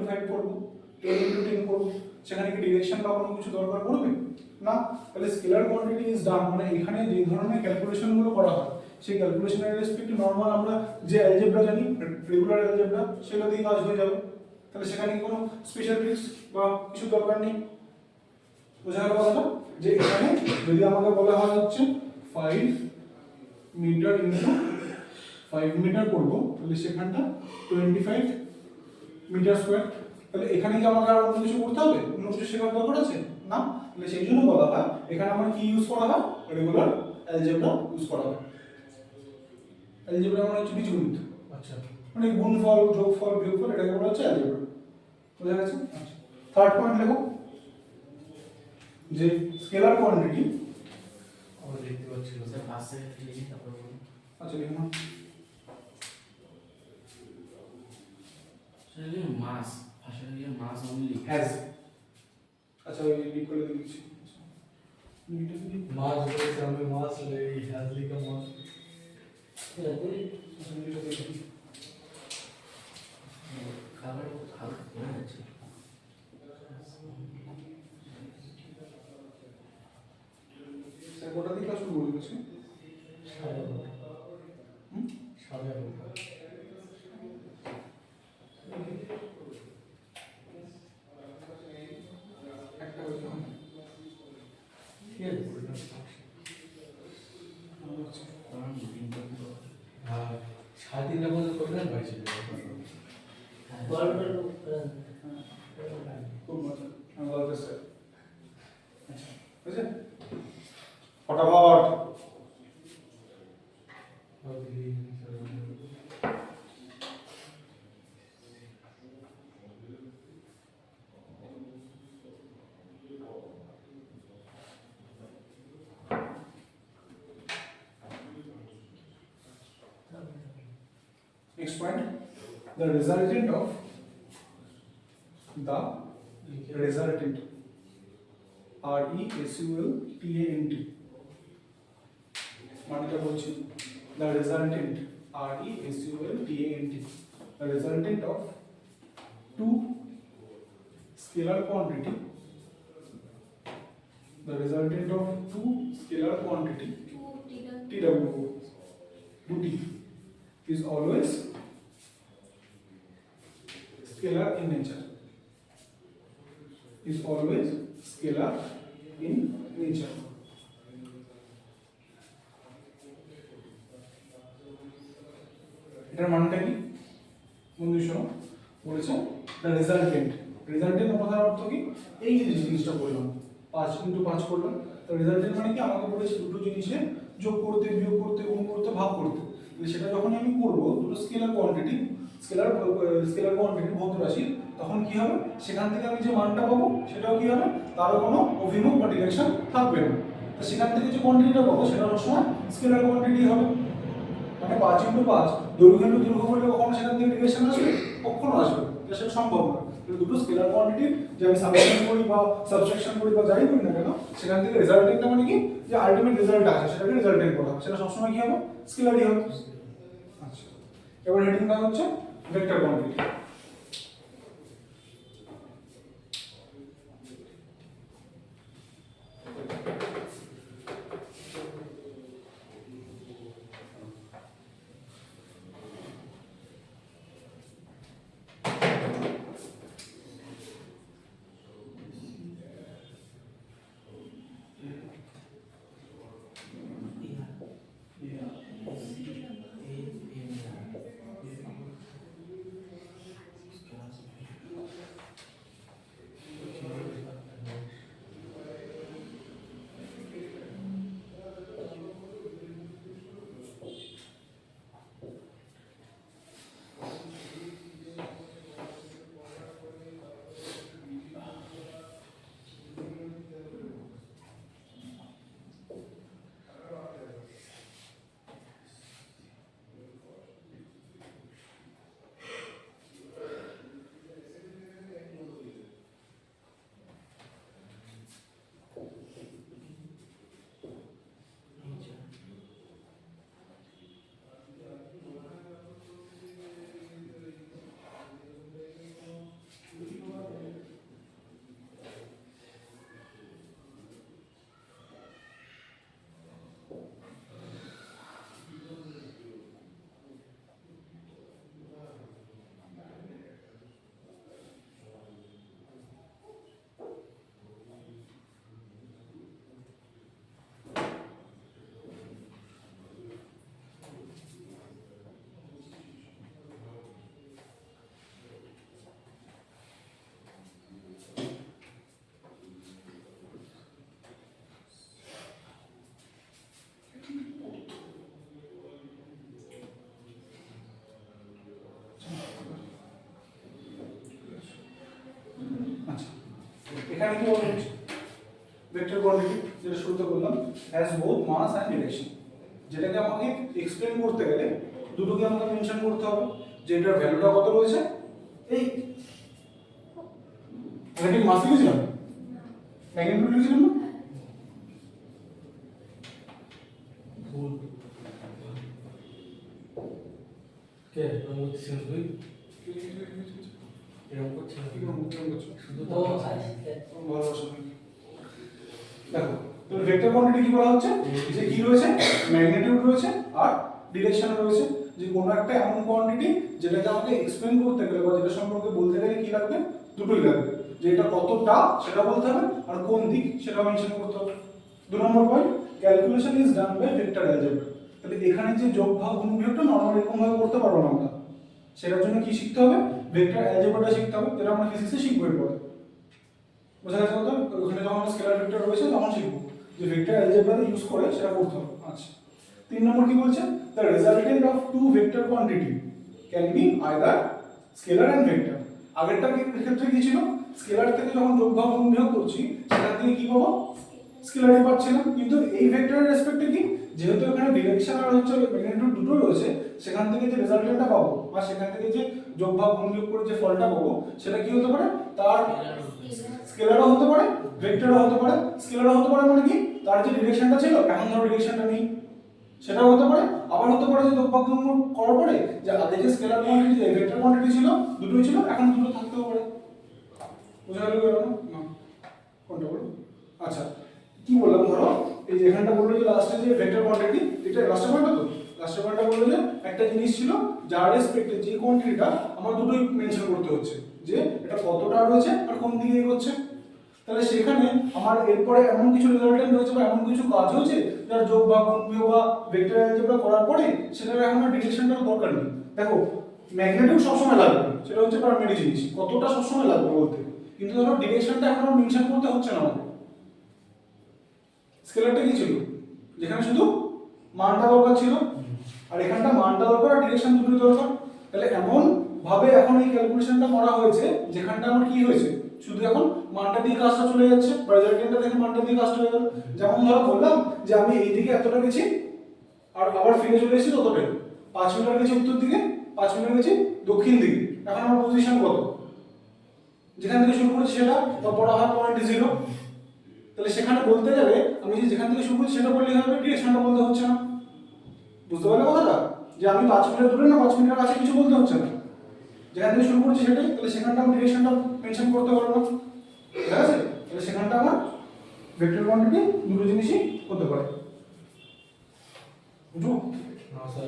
5 করব, 10 into 10 করব, সেখানে কি ডিরেকশন বা কোনো কিছু দরকার পড়বে না। তাহলে স্কেলার কোয়ান্টিটি ইজ ডান, মানে এখানে যে ধরনের ক্যালকুলেশন গুলো করা হয় সেই ক্যালকুলেশনের রেসপেক্ট নরমাল আমরা যে অ্যালজেব্রা জানি, রেগুলার অ্যালজেব্রা, সেটা দিয়ে কাজ হয়ে যাবে। তাহলে সেখানে কি কোনো স্পেশাল ট্রিক্স বা কিছু দরকার নেই। বোঝা গেল কথাটা, যে এখানে যদি আমাকে বলা হয় হচ্ছে 5 মিটার ইনটু 5 মিটার করব, তাহলে সেখানটা 25 মিটার স্কয়ার। তাহলে এখানে কি আমাকে আর অন্য কিছু করতে হবে, অন্য কিছু শেখার দরকার আছে না। তাহলে সেই জন্য বলা হয় এখানে আমার কি ইউজ করা হয়, রেগুলার অ্যালজেব্রা ইউজ করা হয়। অ্যালজেব্রা মানে হচ্ছে বীজগণিত, আচ্ছা, মানে গুণফল যোগফল বিয়োগফল, এটাকে বলা হচ্ছে অ্যালজেব্রা। বোঝা গেছে। আচ্ছা, থার্ড পয়েন্ট দেখো, যে স্কেলার কোয়ান্টিটি আমরা দেখতে পাচ্ছি স্যার পাশে লিখে তারপর বলুন। আচ্ছা লিখুন স্যার এই মাস আসলে এই মাস অনলি হ্যাজ। আচ্ছা ওই লিখ করে দিচ্ছি, मास बोले हमें मास ले हैजली का मास খাবার হালকা কমে যাচ্ছে। স্যার কোটা দিয়ে ক্লাস শুরু করেছি। साढ़े একটা হয়েছে না? কারণ বুকিং করতে हाँ शादी का मतलब कोई ना भाई चले খুব মজা, আমি বলতে স্যার। আচ্ছা বুঝলে, ফটাফট next point, the resultant of RESULTANT মানেটা বলছি, the resultant RESULTANT, the resultant of two scalar quantity, the resultant of two scalar quantity TW is always scalar in nature, is always scalar in nature. এটার মানটা কি বন্ধু শোনো, বলেছে the resultant, resultant কথার অর্থ কি, এই যে জিনিসটা বললাম 5 into 5 করলাম, তো রেজাল্টেন্ট মানে কি, আমাকে বলেছে দুটো জিনিসে যোগ করতে বিয়োগ করতে গুণ করতে ভাগ করতে, সেটা যখন আমি করব দুটো স্কেলার কোয়ান্টিটি, স্কেলার কোয়ান্টিটি ভৌত রাশি, তখন কি হবে, সেখান থেকে আমি যে মানটা পাবো সেটাও কি হবে, তারও কোনো অভিমুখ বা ডিরেকশন থাকবে না। তো সেখান থেকে যে কোয়ান্টিটিটা পাবো সেটা সবসময় স্কেলার কোয়ান্টিটি হবে। মানে 5 into 5 দৈর্ঘ্য into দৈর্ঘ্য বলে কখনো সেখান থেকে ডিরেকশন আসবে, কখনো আসবে, এটা সেটা সম্ভব না। কিন্তু দুটো স্কেলার কোয়ান্টিটি যে আমি সাবট্রাকশন করি বা সাবট্রাকশন করি বা যাই করি না কেন, সেখান থেকে রেজাল্টেন্টটা মানে কি, যে আলটিমেট রেজাল্ট আছে সেটাকে রেজাল্টেন্ট বলা হয়, সেটা সবসময় কি হবে, স্কেলারই হবে। আচ্ছা, এবার হেডিংটা হচ্ছে ভেক্টর কোয়ান্টিটি। এখানে কি হবে ভেক্টর কোয়ান্টিটি যেটা শুরুতে বললাম has both mass and direction, যেটাকে আমাকে এক্সপ্লেন করতে গেলে দুটোকে আমাকে মেনশন করতে হবে যে এটার ভ্যালুটা কত রয়েছে। এই ম্যাগনেটিক মাস লিখেছিলাম, ম্যাগনিটিউড লিখেছিলাম না? ভুল কে আমি বলছিস তুই এরকম করছিস না? শুধু তো ভালোবাসা দেখো তো ভেক্টর কোয়ান্টিটি কি বলা হচ্ছে যে কি রয়েছে ম্যাগনিটিউড রয়েছে আর ডিরেকশন রয়েছে, যে কোনো একটা এমন কোয়ান্টিটি যেটাকে আমাকে এক্সপ্লেন করতে গেলে বা যেটা সম্পর্কে বলতে গেলে কি লাগবে, দুটোই লাগবে, যে এটা কতটা সেটা বলতে হবে আর কোন দিক সেটা মেনশন করতে হবে। 2 নম্বর point, calculation is done by vector algebra. তাহলে এখানে যে যোগ ভাগ গুণ বিয়োগটা নরমাল এরকম ভাবে করতে পারবো না আমরা, সেটার জন্য কি শিখতে হবে, ভেক্টর অ্যালজেব্রাটা শিখতে হবে, যেটা আমরা ফিজিক্সে শিখবো এরপরে। বোঝা গেছে কথা? ওখানে যখন স্কেলার ভেক্টর রয়েছে তখন শিখবো যে ভেক্টর অ্যালজেব্রা ইউজ করে সেটা করতে হবে। আচ্ছা 3 নম্বর কি বলছে, the resultant of two vector quantity can be either scalar and vector. আগেরটার ক্ষেত্রে কি ছিল, স্কেলার থেকে যখন যোগ ভাগ গুণ বিয়োগ করছি সেখান থেকে কি পাবো, স্কেলারই পাচ্ছিলাম, কিন্তু এই ভেক্টরের রেসপেক্টে কি, যেহেতু এখানে ডিরেকশন আর হচ্ছে ম্যাগনিটিউড দুটো রয়েছে, সেখান থেকে যে রেজাল্টেন্টটা পাবো বা সেখান থেকে যে যোগ ভাগ গুণ বিয়োগ করে যে ফলটা পাবো সেটা কি হতে পারে, তার স্কেলারও হতে পারে ভেক্টরও হতে পারে। স্কেলারও হতে পারে মানে কি, তার যে ডিরেকশনটা ছিল এখন ধরো ডিরেকশনটা নেই, সেটাও হতে পারে। আবার হতে পারে যে যোগ ভাগ গুণ করার পরে যে আগে যে স্কেলার কোয়ান্টিটি যে ভেক্টর কোয়ান্টিটি ছিল দুটোই ছিল, এখন দুটো থাকতেও পারে। বুঝা গেল কি না? কোনটা বলো? আচ্ছা কি বললাম, ধরো এই যে এখানটা বললো যে লাস্টে যে ভেক্টর কোয়ান্টিটি, এটা লাস্টের পয়েন্টটা তো, লাস্টের পয়েন্টটা বললো যে একটা জিনিস ছিল যার রেসপেক্টে যে কোয়ান্টিটিটা আমার দুটোই মেনশন করতে হচ্ছে, যে এটা কতটা রয়েছে আর কোন দিকে এগোচ্ছে। তাহলে সেখানে আমার এরপরে এমন কিছু রেজাল্টেন্ট রয়েছে বা এমন কিছু কাজ হয়েছে যার যোগ বা গুণ বিয়োগ বা ভেক্টর অ্যালজেব্রা করার পরে সেটার এখন আর ডিরেকশনটার দরকার নেই। দেখো ম্যাগনিটিউড সবসময় লাগবে, সেটা হচ্ছে পারমানেন্ট জিনিস, কতটা সবসময় লাগবে বলতে, কিন্তু ধরো ডিরেকশনটা এখন আর মেনশন করতে হচ্ছে না আমাকে। স্কেলারটা কি ছিল, যেখানে শুধু মানটা দরকার ছিল, আর এখানটা মানটা দরকার আর ডিরেকশন দুটোই দরকার। তাহলে এমন ভাবে এখন এই ক্যালকুলেশনটা করা হয়েছে যেখানটা আমার কি হয়েছে, শুধু এখন মানটা দিয়ে কাজটা চলে যাচ্ছে বা রেজাল্টেন্টটা দেখে মানটা দিয়ে কাজটা হয়ে গেল। যেমন ধরো বললাম যে আমি এইদিকে এতটা গেছি আর আবার ফিরে চলে এসেছি ততটাই, 5 মিটার গেছি উত্তর দিকে, 5 মিটার গেছি দক্ষিণ দিকে, এখন আমার পজিশন কত, যেখান থেকে শুরু করেছি সেটা পড়া হয় পয়েন্ট 0। তাহলে সেখানে বলতে গেলে আমি যে যেখান থেকে শুরু করছি সেটা বললেই হবে, ডিরেকশনটা বলতে হচ্ছে না। বুঝতে পারলে কথাটা, যে আমি 5 মিটার দূরে না 5 মিটার কাছে কিছু বলতে হচ্ছে না, যেখান থেকে শুরু করছি সেটাই, তাহলে সেখানটা আমি ডিরেকশনটা মেনশন করতে পারবো না। ঠিক আছে, তাহলে সেখানটা আমার ভেক্টর কোয়ান্টিটি দুটো জিনিসই হতে পারে। বুঝো? না স্যার